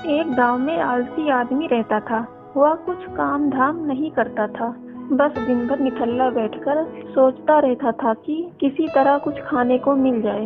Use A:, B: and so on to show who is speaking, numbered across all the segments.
A: एक गांव में आलसी आदमी रहता था। वह कुछ काम धाम नहीं करता था, बस दिन भर निठल्ला बैठकर सोचता रहता था कि किसी तरह कुछ खाने को मिल जाए।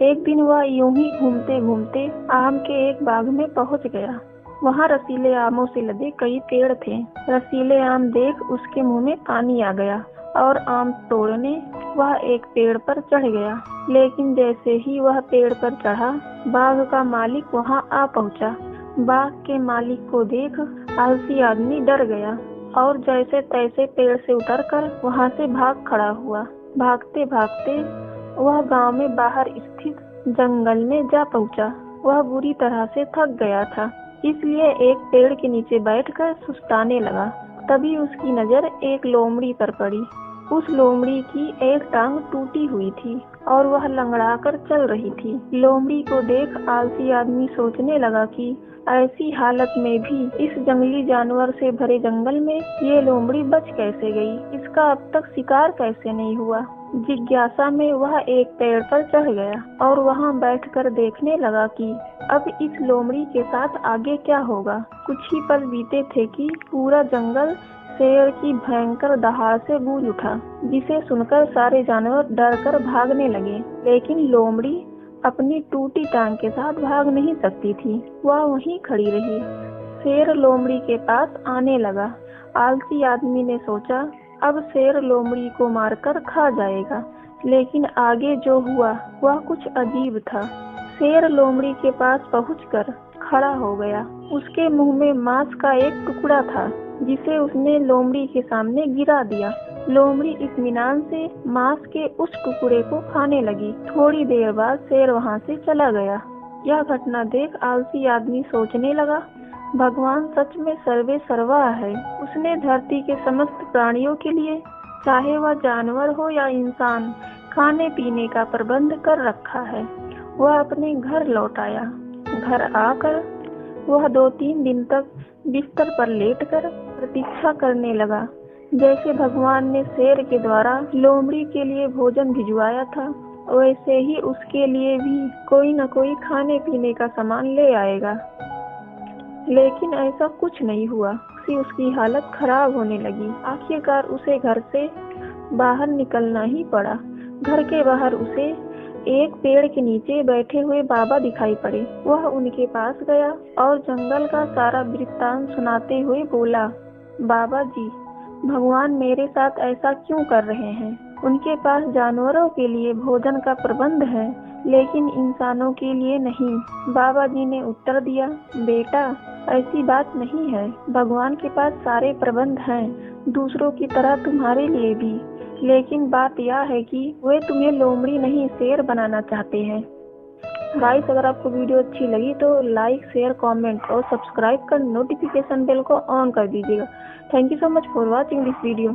A: एक दिन वह यूं ही घूमते घूमते आम के एक बाग में पहुंच गया। वहां रसीले आमों से लदे कई पेड़ थे। रसीले आम देख उसके मुंह में पानी आ गया और आम तोड़ने वह एक पेड़ पर चढ़ गया। लेकिन जैसे ही वह पेड़ पर चढ़ा, बाग का मालिक वहां आ पहुंचा। बाग के मालिक को देख आलसी आदमी डर गया और जैसे तैसे पेड़ से उतरकर वहां से भाग खड़ा हुआ। भागते भागते वह गांव में बाहर स्थित जंगल में जा पहुंचा। वह बुरी तरह से थक गया था, इसलिए एक पेड़ के नीचे बैठकर सुस्ताने लगा। तभी उसकी नजर एक लोमड़ी पर पड़ी। उस लोमड़ी की एक टांग टूटी हुई थी और वह लंगड़ाकर चल रही थी। लोमड़ी को देख आलसी आदमी सोचने लगा कि ऐसी हालत में भी इस जंगली जानवर से भरे जंगल में ये लोमड़ी बच कैसे गई, इसका अब तक शिकार कैसे नहीं हुआ। जिज्ञासा में वह एक पेड़ पर चढ़ गया और वहां बैठकर देखने लगा कि अब इस लोमड़ी के साथ आगे क्या होगा। कुछ ही पल बीते थे कि पूरा जंगल शेर की भयंकर दहाड़ से गूंज उठा, जिसे सुनकर सारे जानवर डरकर भागने लगे। लेकिन लोमड़ी अपनी टूटी टांग के साथ भाग नहीं सकती थी, वह वहीं खड़ी रही। शेर लोमड़ी के पास आने लगा। आलसी आदमी ने सोचा अब शेर लोमड़ी को मारकर खा जाएगा, लेकिन आगे जो हुआ वह कुछ अजीब था। शेर लोमड़ी के पास पहुंचकर खड़ा हो गया। उसके मुंह में मांस का एक टुकड़ा था, जिसे उसने लोमड़ी के सामने गिरा दिया। लोमड़ी इत्मीनान से मांस के उस टुकड़े को खाने लगी। थोड़ी देर बाद शेर वहां से चला गया। यह घटना देख आलसी आदमी सोचने लगा, भगवान सच में सर्वे सर्वा है। उसने धरती के समस्त प्राणियों के लिए, चाहे वह जानवर हो या इंसान, खाने पीने का प्रबंध कर रखा है। वह अपने घर लौट आया। घर आकर वह 2-3 दिन तक बिस्तर पर लेटकर प्रतीक्षा करने लगा। जैसे भगवान ने शेर के द्वारा लोमड़ी के लिए भोजन भिजवाया था, वैसे ही उसके लिए भी कोई न कोई खाने पीने का सामान ले आएगा। लेकिन ऐसा कुछ नहीं हुआ। उसकी हालत खराब होने लगी। आखिरकार उसे घर से बाहर निकलना ही पड़ा। घर के बाहर उसे एक पेड़ के नीचे बैठे हुए बाबा दिखाई पड़े। वह उनके पास गया और जंगल का सारा वृत्तांत सुनाते हुए बोला, बाबा जी, भगवान मेरे साथ ऐसा क्यों कर रहे हैं? उनके पास जानवरों के लिए भोजन का प्रबंध है, लेकिन इंसानों के लिए नहीं। बाबा जी ने उत्तर दिया, बेटा, ऐसी बात नहीं है। भगवान के पास सारे प्रबंध हैं, दूसरों की तरह तुम्हारे लिए भी। लेकिन बात यह है कि वे तुम्हें लोमड़ी नहीं शेर बनाना चाहते हैं। गाइस, अगर आपको वीडियो अच्छी लगी तो लाइक, शेयर, कमेंट और सब्सक्राइब कर नोटिफिकेशन बेल को ऑन कर दीजिएगा। Thank you so much for watching this video.